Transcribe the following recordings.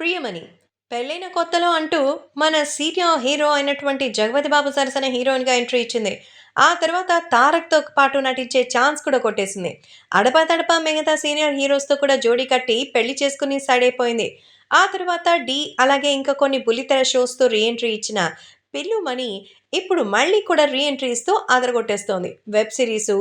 ప్రియమణి. పెళ్ళైన కొత్తలో అంటూ మన సీనియర్ హీరో అయినటువంటి 'జగపతి బాబు' సరసన హీరోయిన్‌గా ఎంట్రీ ఇచ్చింది. ఆ తర్వాత 'తారక్‌తో' పాటు నటించే ఛాన్స్ కూడా కొట్టేసింది. అడపాదడపా మిగతా సీనియర్ హీరోస్‌తో కూడా జోడీ కట్టి పెళ్లి చేసుకుని సైడ్ అయిపోయింది. ఆ తర్వాత 'ఢీ' అలాగే ఇంకా కొన్ని బుల్లితెర షోస్‌తో రీ ఎంట్రీ ఇచ్చిన 'పిల్లుమణి' ఇప్పుడు మళ్ళీ కూడా రీ ఎంట్రీ ఇస్తూ అదరగొట్టేస్తోంది. వెబ్ సిరీసు,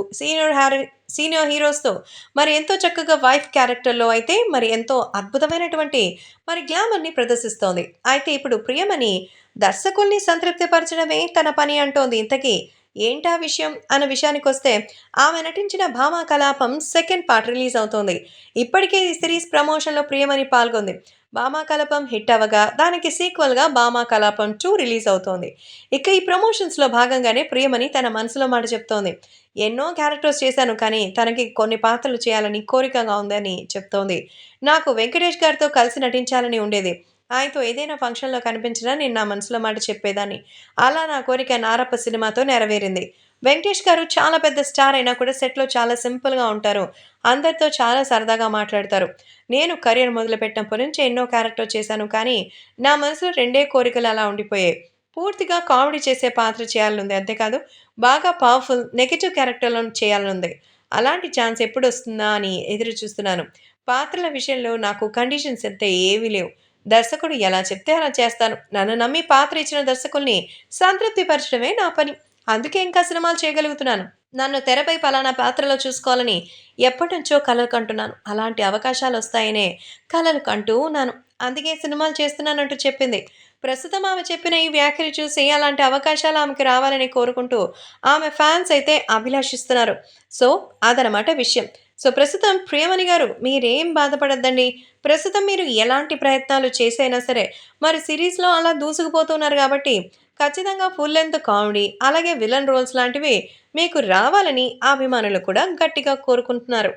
సీనియర్ హీరోస్‌తో మరి ఎంతో చక్కగా వైఫ్ క్యారెక్టర్‌లో అయితే మరి ఎంతో అద్భుతమైనటువంటి మరి గ్లామర్‌ని ప్రదర్శిస్తోంది. అయితే ఇప్పుడు 'ప్రియమణి' దర్శకుల్ని సంతృప్తిపరచడమే తన పని అంటోంది. ఇంతకీ ఏంటా విషయం అన్న విషయానికొస్తే ఆమె నటించిన 'Bhama Kalapam' second part release అవుతోంది. ఇప్పటికే ఈ సిరీస్ ప్రమోషన్‌లో 'ప్రియమణి' పాల్గొంది. 'భామా కలాపం' హిట్ అవ్వగా దానికి సీక్వెల్‌గా 'భామా కలాపం 2' రిలీజ్ అవుతోంది. ఇక ఈ ప్రమోషన్స్‌లో భాగంగానే 'ప్రియమణి' తన మనసులో మాట చెప్తోంది. ఎన్నో క్యారెక్టర్స్ చేశాను కానీ తనకి కొన్ని పాత్రలు చేయాలని కోరికగా ఉందని చెప్తోంది. నాకు వెంకటేష్ గారితో కలిసి నటించాలని ఉండేది. ఆయనతో ఏదైనా ఫంక్షన్‌లో కనిపించినా నేను నా మనసులో మాట చెప్పేదాన్ని. అలా నా కోరిక 'నారప్ప' సినిమాతో నెరవేరింది. వెంకటేష్ గారు చాలా పెద్ద స్టార్ అయినా కూడా సెట్‌లో చాలా సింపుల్‌గా ఉంటారు. అందరితో చాలా సరదాగా మాట్లాడతారు. నేను కెరియర్ మొదలుపెట్టినప్పటి నుంచి ఎన్నో క్యారెక్టర్ చేశాను కానీ నా మనసులో రెండే కోరికలు అలా ఉండిపోయాయి. పూర్తిగా కామెడీ చేసే పాత్ర చేయాలనుంది. అంతేకాదు బాగా పవర్‌ఫుల్ నెగెటివ్ క్యారెక్టర్‌లను చేయాలనుంది. అలాంటి ఛాన్స్ ఎప్పుడొస్తుందా అని ఎదురు చూస్తున్నాను. పాత్రల విషయంలో నాకు కండిషన్స్ అయితే ఏవీ లేవు. దర్శకుడు ఎలా చెప్తే అలా చేస్తాను. నన్ను నమ్మి పాత్ర ఇచ్చిన దర్శకుల్ని సంతృప్తి పరచడమే నా పని. అందుకే ఇంకా సినిమాలు చేయగలుగుతున్నాను. నన్ను తెరపై పలానా పాత్రలో చూసుకోవాలని ఎప్పటినుంచో కలలు కంటున్నాను. అలాంటి అవకాశాలొస్తాయనే కలలు కంటూ ఉన్నాను. అందుకే సినిమాలు చేస్తున్నానంటూ చెప్పింది. ప్రస్తుతం ఆమె చెప్పిన ఈ వ్యాఖ్యలు చూసి అలాంటి అవకాశాలు ఆమెకి రావాలని కోరుకుంటూ ఆమె ఫ్యాన్స్ అయితే అభిలాషిస్తున్నారు. సో, అదనమాట విషయం. సో, ప్రస్తుతం ప్రియమణి గారు మీరేం బాధపడొద్దండి. ప్రస్తుతం మీరు ఎలాంటి ప్రయత్నాలు చేసైనా సరే, మరి సిరీస్‌లో అలా దూసుకుపోతున్నారు గాబట్టి, ఖచ్చితంగా ఫుల్ లెంగ్త్ కామెడీ, అలాగే విలన్ రోల్స్ లాంటివి మీకు రావాలని అభిమానులు కూడా గట్టిగా కోరుకుంటున్నారు.